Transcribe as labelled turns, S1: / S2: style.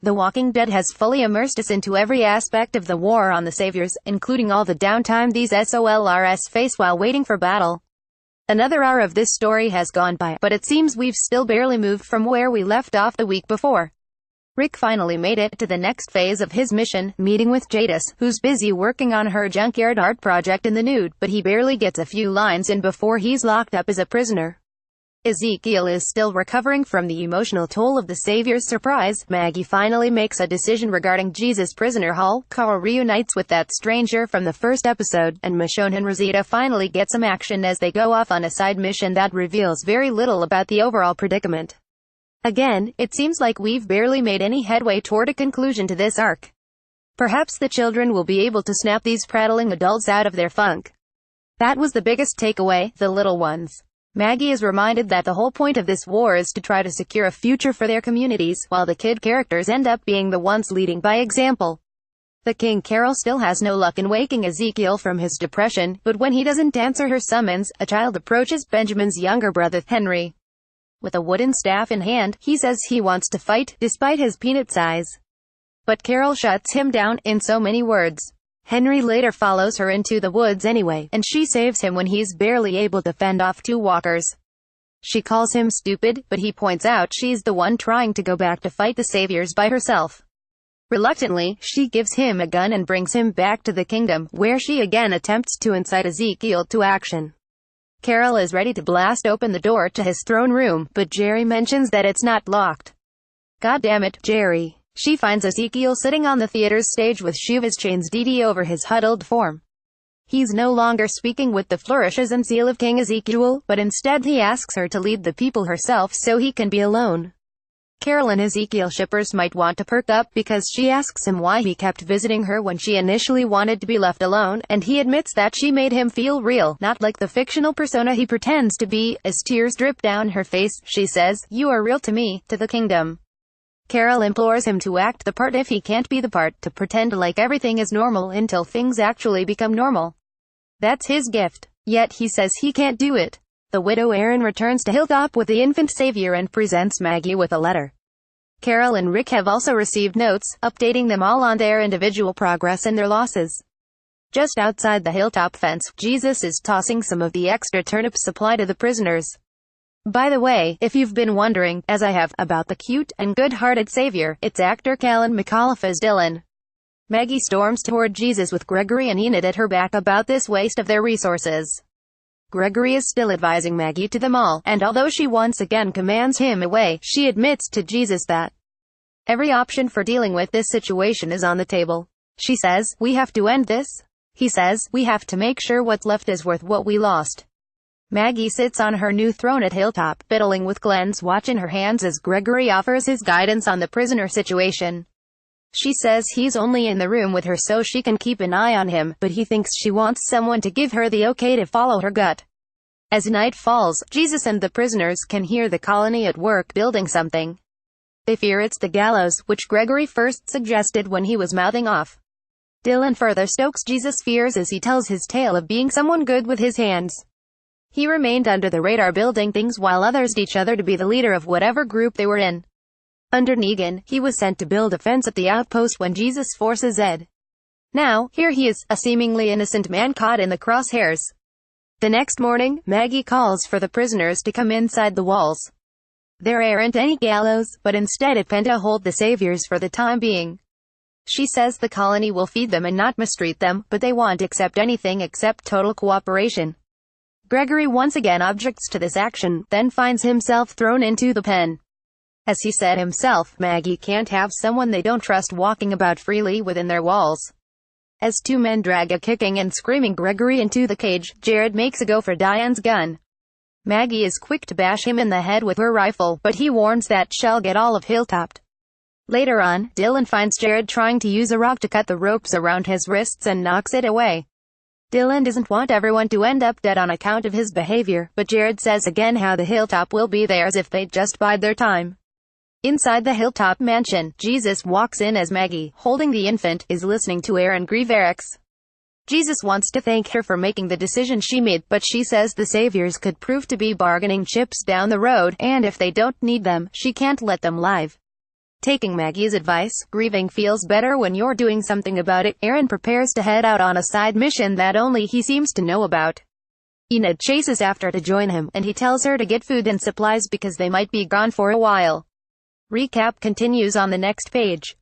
S1: The Walking Dead has fully immersed us into every aspect of the war on the Saviors, including all the downtime these solrs face while waiting for battle. Another hour of this story has gone by, but it seems we've still barely moved from where we left off the week before. Rick finally made it to the next phase of his mission, meeting with Jadis, who's busy working on her junkyard art project in the nude, but he barely gets a few lines in before he's locked up as a prisoner. Ezekiel is still recovering from the emotional toll of the Savior's surprise. Maggie finally makes a decision regarding Jesus' prisoner haul. Carl reunites with that stranger from the first episode, and Michonne and Rosita finally get some action as they go off on a side mission that reveals very little about the overall predicament. Again, it seems like we've barely made any headway toward a conclusion to this arc. Perhaps the children will be able to snap these prattling adults out of their funk. That was the biggest takeaway, the little ones. Maggie is reminded that the whole point of this war is to try to secure a future for their communities, while the kid characters end up being the ones leading by example. The King Carol still has no luck in waking Ezekiel from his depression, but when he doesn't answer her summons, a child approaches Benjamin's younger brother, Henry. With a wooden staff in hand, he says he wants to fight, despite his peanut size. But Carol shuts him down, in so many words. Henry later follows her into the woods anyway, and she saves him when he's barely able to fend off two walkers. She calls him stupid, but he points out she's the one trying to go back to fight the Saviors by herself. Reluctantly, she gives him a gun and brings him back to the kingdom, where she again attempts to incite Ezekiel to action. Carol is ready to blast open the door to his throne room, but Jerry mentions that it's not locked. God damn it, Jerry. She finds Ezekiel sitting on the theater's stage with Shiva's chains DD over his huddled form. He's no longer speaking with the flourishes and zeal of King Ezekiel, but instead he asks her to lead the people herself so he can be alone. Carol and Ezekiel shippers might want to perk up because she asks him why he kept visiting her when she initially wanted to be left alone, and he admits that she made him feel real, not like the fictional persona he pretends to be. As tears drip down her face, she says, "You are real to me, to the kingdom." Carol implores him to act the part if he can't be the part, to pretend like everything is normal until things actually become normal. That's his gift. Yet he says he can't do it. The widow Erin returns to Hilltop with the infant savior and presents Maggie with a letter. Carol and Rick have also received notes, updating them all on their individual progress and their losses. Just outside the Hilltop fence, Jesus is tossing some of the extra turnip supply to the prisoners. By the way, if you've been wondering, as I have, about the cute and good-hearted savior, it's actor Callan McAuliffe as Dylan. Maggie storms toward Jesus with Gregory and Enid at her back about this waste of their resources. Gregory is still advising Maggie to them all, and although she once again commands him away, she admits to Jesus that every option for dealing with this situation is on the table. She says, "We have to end this." He says, "We have to make sure what's left is worth what we lost." Maggie sits on her new throne at Hilltop, fiddling with Glenn's watch in her hands as Gregory offers his guidance on the prisoner situation. She says he's only in the room with her so she can keep an eye on him, but he thinks she wants someone to give her the okay to follow her gut. As night falls, Jesus and the prisoners can hear the colony at work building something. They fear it's the gallows, which Gregory first suggested when he was mouthing off. Dylan further stokes Jesus' fears as he tells his tale of being someone good with his hands. He remained under the radar building things while others did each other to be the leader of whatever group they were in. Under Negan, he was sent to build a fence at the outpost when Jesus forces Ed. Now, here he is, a seemingly innocent man caught in the crosshairs. The next morning, Maggie calls for the prisoners to come inside the walls. There aren't any gallows, but instead at Penta hold the saviors for the time being. She says the colony will feed them and not mistreat them, but they won't accept anything except total cooperation. Gregory once again objects to this action, then finds himself thrown into the pen. As he said himself, Maggie can't have someone they don't trust walking about freely within their walls. As two men drag a kicking and screaming Gregory into the cage, Jared makes a go for Diane's gun. Maggie is quick to bash him in the head with her rifle, but he warns that she'll get all of Hilltop. Later on, Dylan finds Jared trying to use a rock to cut the ropes around his wrists and knocks it away. Dylan doesn't want everyone to end up dead on account of his behavior, but Jared says again how the Hilltop will be theirs if they just bide their time. Inside the Hilltop mansion, Jesus walks in as Maggie, holding the infant, is listening to Erin grieve Eric's. Jesus wants to thank her for making the decision she made, but she says the saviors could prove to be bargaining chips down the road, and if they don't need them, she can't let them live. Taking Maggie's advice, grieving feels better when you're doing something about it. Aaron prepares to head out on a side mission that only he seems to know about. Enid chases after to join him, and he tells her to get food and supplies because they might be gone for a while. Recap continues on the next page.